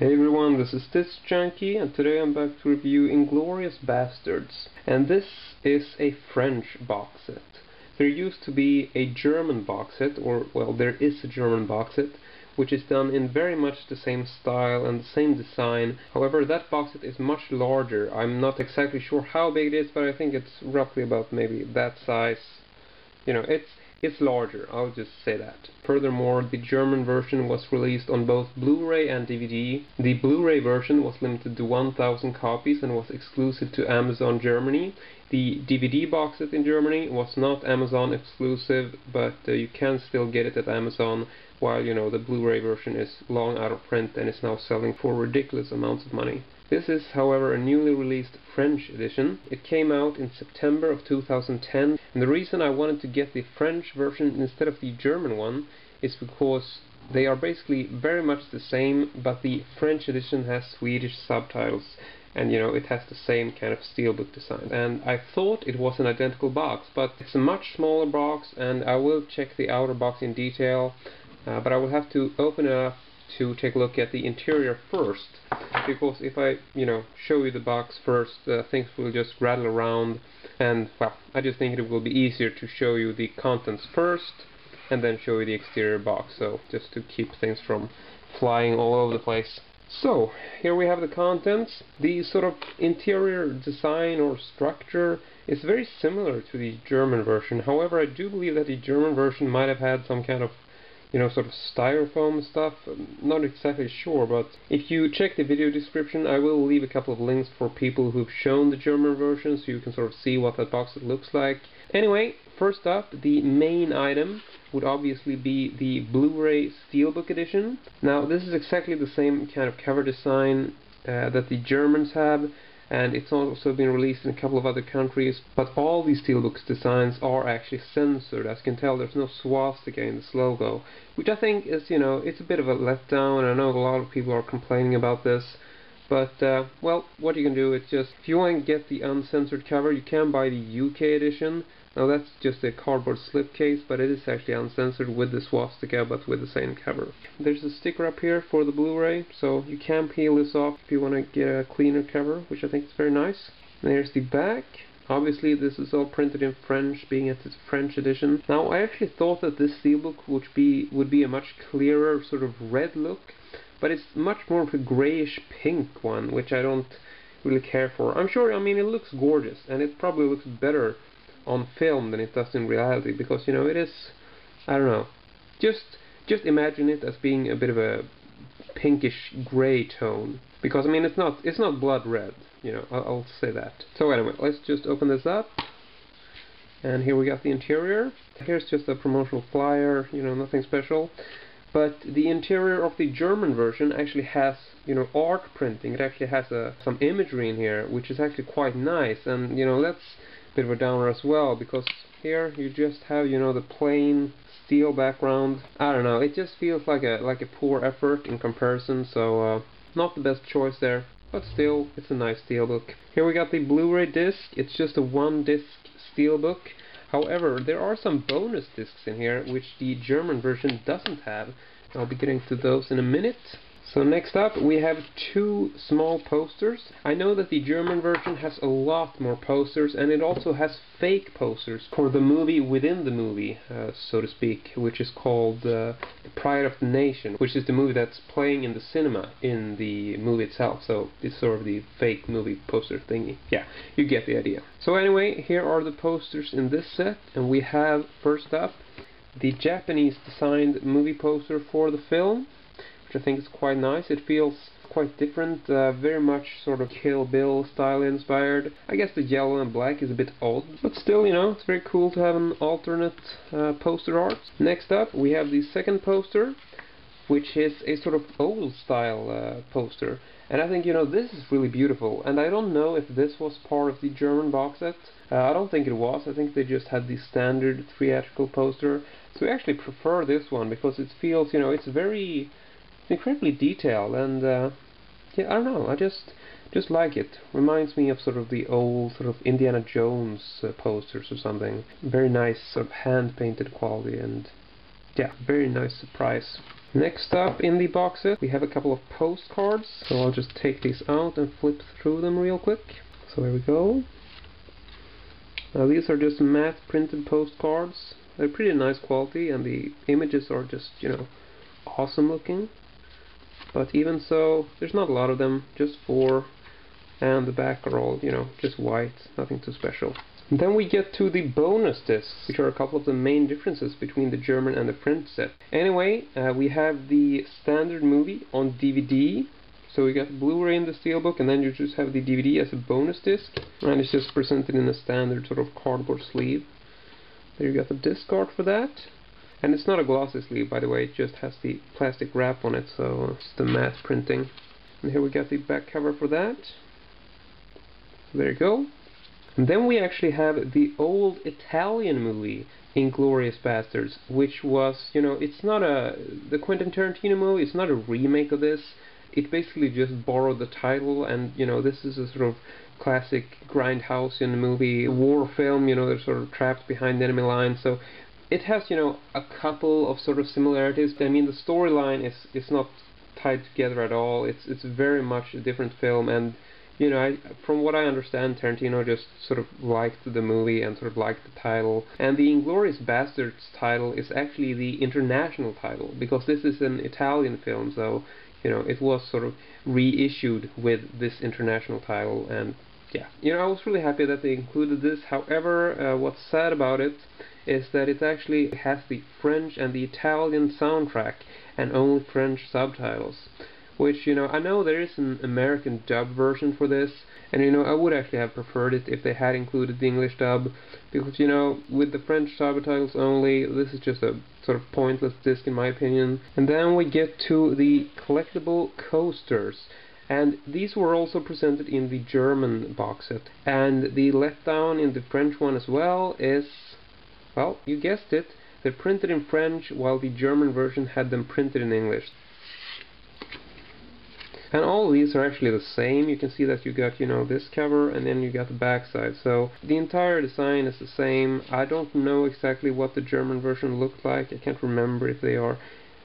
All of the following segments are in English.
Hey everyone, this is discjunkietv, and today I'm back to review Inglourious Basterds. And this is a French box set. There used to be a German box set, or, well, there is a German box set, which is done in very much the same style and the same design. However, that box set is much larger. I'm not exactly sure how big it is, but I think it's roughly about maybe that size. You know, it's larger, I'll just say that. Furthermore, the German version was released on both Blu-ray and DVD. The Blu-ray version was limited to 1,000 copies and was exclusive to Amazon Germany. The DVD box set in Germany was not Amazon exclusive, but you can still get it at Amazon, while, you know, the Blu-ray version is long out of print and is now selling for ridiculous amounts of money. This is, however, a newly released French edition. It came out in September of 2010, and the reason I wanted to get the French version instead of the German one is because they are basically very much the same, but the French edition has Swedish subtitles, and, you know, it has the same kind of steelbook design. And I thought it was an identical box, but it's a much smaller box, and I will check the outer box in detail, but I will have to open it up to take a look at the interior first, because if I, you know, show you the box first, things will just rattle around, and, well, I just think it will be easier to show you the contents first and then show you the exterior box, so just to keep things from flying all over the place. So, here we have the contents. The sort of interior design or structure is very similar to the German version. However, I do believe that the German version might have had some kind of, you know, sort of styrofoam stuff. I'm not exactly sure, but if you check the video description, I will leave a couple of links for people who've shown the German version, so you can sort of see what that box looks like. Anyway, first up, the main item would obviously be the Blu-ray Steelbook edition. Now, this is exactly the same kind of cover design that the Germans have, and it's also been released in a couple of other countries, but all these Steelbook designs are actually censored. As you can tell, there's no swastika in this logo, which I think is, you know, it's a bit of a letdown. I know a lot of people are complaining about this, but, well, what you can do is just, if you want to get the uncensored cover, you can buy the UK edition. Now, that's just a cardboard slipcase, but it is actually uncensored with the swastika, but with the same cover. There's a sticker up here for the Blu-ray, so you can peel this off if you want to get a cleaner cover, which I think is very nice. There's the back. Obviously, this is all printed in French, being it's a French edition. Now, I actually thought that this steelbook would be a much clearer sort of red look, but it's much more of a grayish pink one, which I don't really care for. I'm sure, I mean, it looks gorgeous, and it probably looks better on film than it does in reality, because, you know, it is, I don't know, just imagine it as being a bit of a pinkish gray tone, because, I mean, it's not blood red, you know, I'll say that. So anyway, let's just open this up, and here we got the interior. Here's just a promotional flyer, you know, nothing special. But the interior of the German version actually has, you know, art printing. It actually has some imagery in here, which is actually quite nice, and, you know, that's a bit of a downer as well, because here you just have, you know, the plain steel background. I don't know, it just feels like a poor effort in comparison, so not the best choice there, but still, it's a nice steelbook. Here we got the Blu-ray disc. It's just a one-disc steelbook. However, there are some bonus discs in here, which the German version doesn't have. I'll be getting to those in a minute. So next up, we have two small posters. I know that the German version has a lot more posters, and it also has fake posters for the movie within the movie, so to speak, which is called The Pride of the Nation, which is the movie that's playing in the cinema in the movie itself. So it's sort of the fake movie poster thingy. Yeah, you get the idea. So anyway, here are the posters in this set, and we have, first up, the Japanese designed movie poster for the film, which I think is quite nice. It feels quite different, very much sort of Kill Bill style inspired. I guess the yellow and black is a bit odd, but still, you know, it's very cool to have an alternate poster art. Next up, we have the second poster, which is a sort of old style poster. And I think, you know, this is really beautiful, and I don't know if this was part of the German box set. I don't think it was. I think they just had the standard theatrical poster. So I actually prefer this one, because it feels, you know, it's very incredibly detailed, and yeah, I don't know, I just like it. Reminds me of sort of the old sort of Indiana Jones posters or something. Very nice sort of hand-painted quality, and yeah, very nice surprise. Next up in the box set, we have a couple of postcards. So I'll just take these out and flip through them real quick. So there we go. These are just matte printed postcards. They're pretty nice quality, and the images are just, you know, awesome looking. But even so, there's not a lot of them, just 4. And the back are all, you know, just white, nothing too special. And then we get to the bonus discs, which are a couple of the main differences between the German and the French set. Anyway, we have the standard movie on DVD. So we got Blu-ray in the Steelbook, and then you just have the DVD as a bonus disc. And it's just presented in a standard sort of cardboard sleeve. There you got the disc art for that. And it's not a glossy sleeve, by the way, it just has the plastic wrap on it, so it's the matte printing. And here we got the back cover for that. There you go. And then we actually have the old Italian movie, Inglourious Basterds, which was, you know, it's not the Quentin Tarantino movie, it's not a remake of this. It basically just borrowed the title, and, you know, this is a sort of classic grindhouse-in movie, war film, you know, they're sort of trapped behind enemy lines, so it has, you know, a couple of sort of similarities. I mean, the storyline is not tied together at all, it's very much a different film, and, you know, from what I understand, Tarantino just sort of liked the movie and sort of liked the title. And the Inglourious Basterds title is actually the international title, because this is an Italian film, so, you know, it was sort of reissued with this international title, and yeah. You know, I was really happy that they included this. However, what's sad about it is that it actually has the French and the Italian soundtrack and only French subtitles. Which, you know, I know there is an American dub version for this, and, you know, I would actually have preferred it if they had included the English dub, because, you know, with the French subtitles only, this is just a sort of pointless disc in my opinion. And then we get to the collectible coasters, and these were also presented in the German box set. And the letdown in the French one as well is, well, you guessed it, they're printed in French while the German version had them printed in English. And all of these are actually the same. You can see that you got, you know, this cover, and then you got the back side. So the entire design is the same. I don't know exactly what the German version looked like. I can't remember if they are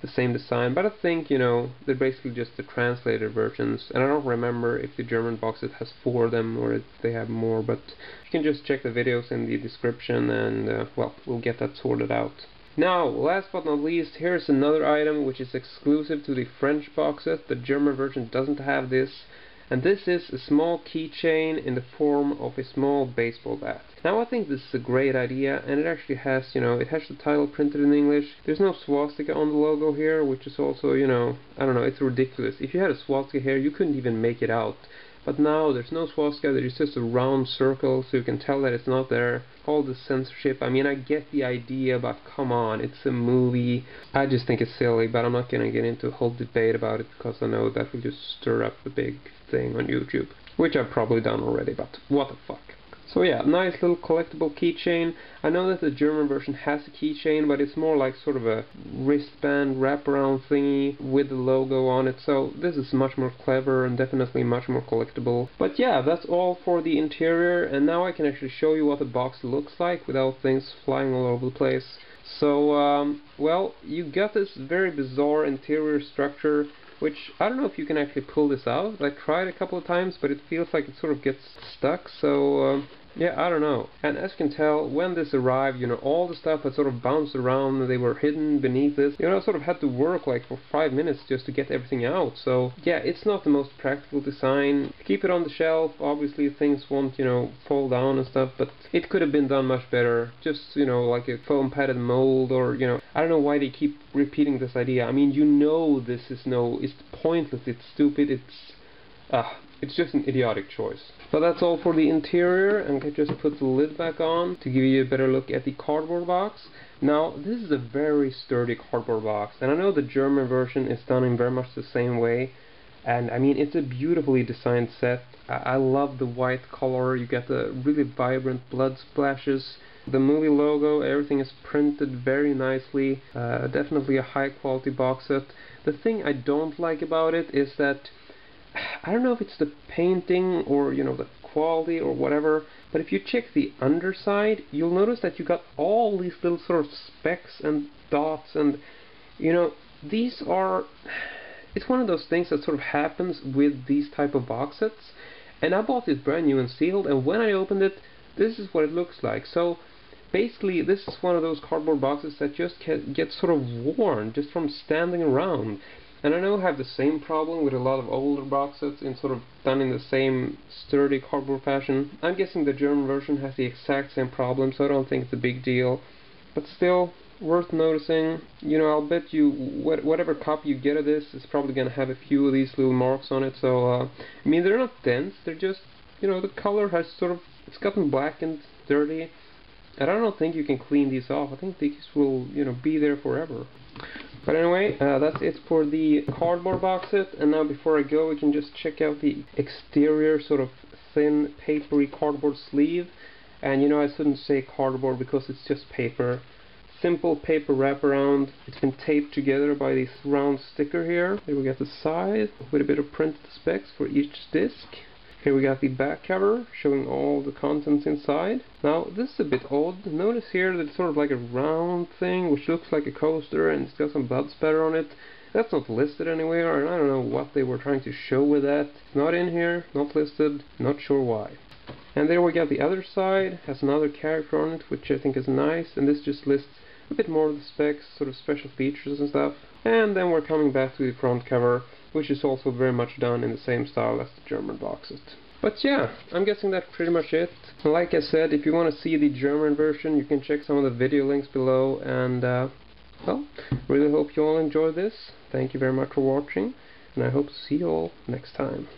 the same design, but I think, you know, they're basically just the translated versions. And I don't remember if the German box set has 4 of them or if they have more, but you can just check the videos in the description, and well, we'll get that sorted out. Now, last but not least, here's another item which is exclusive to the French box set. The German version doesn't have this, and this is a small keychain in the form of a small baseball bat. Now, I think this is a great idea, and it actually has, you know, it has the title printed in English. There's no swastika on the logo here, which is also, you know, I don't know, it's ridiculous. If you had a swastika here, you couldn't even make it out. But now there's no swastika, there's just a round circle, so you can tell that it's not there. All the censorship, I mean, I get the idea, but come on, it's a movie. I just think it's silly, but I'm not gonna get into a whole debate about it, because I know that will just stir up the big thing on YouTube. Which I've probably done already, but what the fuck. So yeah, nice little collectible keychain. I know that the German version has a keychain, but it's more like sort of a wristband wraparound thingy with the logo on it, so this is much more clever and definitely much more collectible. But yeah, that's all for the interior, and now I can actually show you what the box looks like without things flying all over the place. So, well, you got this very bizarre interior structure, which I don't know if you can actually pull this out. I tried a couple of times, but it feels like it sort of gets stuck, so yeah, I don't know. And as you can tell, when this arrived, you know, all the stuff had sort of bounced around, they were hidden beneath this. You know, I sort of had to work like for 5 minutes just to get everything out. So yeah, it's not the most practical design. Keep it on the shelf, obviously things won't, you know, fall down and stuff, but it could have been done much better. Just, you know, like a foam padded mold, or, you know, I don't know why they keep repeating this idea. I mean, you know, this is it's pointless, it's stupid, it's just an idiotic choice. But that's all for the interior, and I just put the lid back on to give you a better look at the cardboard box. Now, this is a very sturdy cardboard box, and I know the German version is done in very much the same way, and I mean, it's a beautifully designed set. I love the white color, you get the really vibrant blood splashes. The movie logo, everything is printed very nicely, definitely a high quality box set. The thing I don't like about it is that, I don't know if it's the painting or, you know, the quality or whatever, but if you check the underside, you'll notice that you got all these little sort of specks and dots, and, you know, these are... It's one of those things that sort of happens with these type of box sets. And I bought this brand new and sealed, and when I opened it, this is what it looks like. So basically, this is one of those cardboard boxes that just gets sort of worn just from standing around. And I know I have the same problem with a lot of older box sets in sort of done in the same sturdy cardboard fashion. I'm guessing the German version has the exact same problem, so I don't think it's a big deal. But still, worth noticing. You know, I'll bet you whatever copy you get of this is probably going to have a few of these little marks on it. So, I mean, they're not dense, they're just, you know, the color has sort of, it's gotten black and dirty. And I don't think you can clean these off. I think these will, you know, be there forever. But anyway, that's it for the cardboard box set. And now before I go, we can just check out the exterior sort of thin, papery cardboard sleeve. And you know, I shouldn't say cardboard because it's just paper. Simple paper wraparound. It's been taped together by this round sticker here. Here we got the side with a bit of printed specs for each disc. Here we got the back cover showing all the contents inside. Now this is a bit odd. Notice here that it's sort of like a round thing which looks like a coaster, and it's got some blood spatter on it. That's not listed anywhere, and I don't know what they were trying to show with that. It's not in here, not listed, not sure why. And there we got the other side, has another character on it, which I think is nice, and this just lists a bit more of the specs, sort of special features and stuff. And then we're coming back to the front cover, which is also very much done in the same style as the German box set. But yeah, I'm guessing that's pretty much it. Like I said, if you want to see the German version, you can check some of the video links below, and well, really hope you all enjoyed this. Thank you very much for watching, and I hope to see you all next time.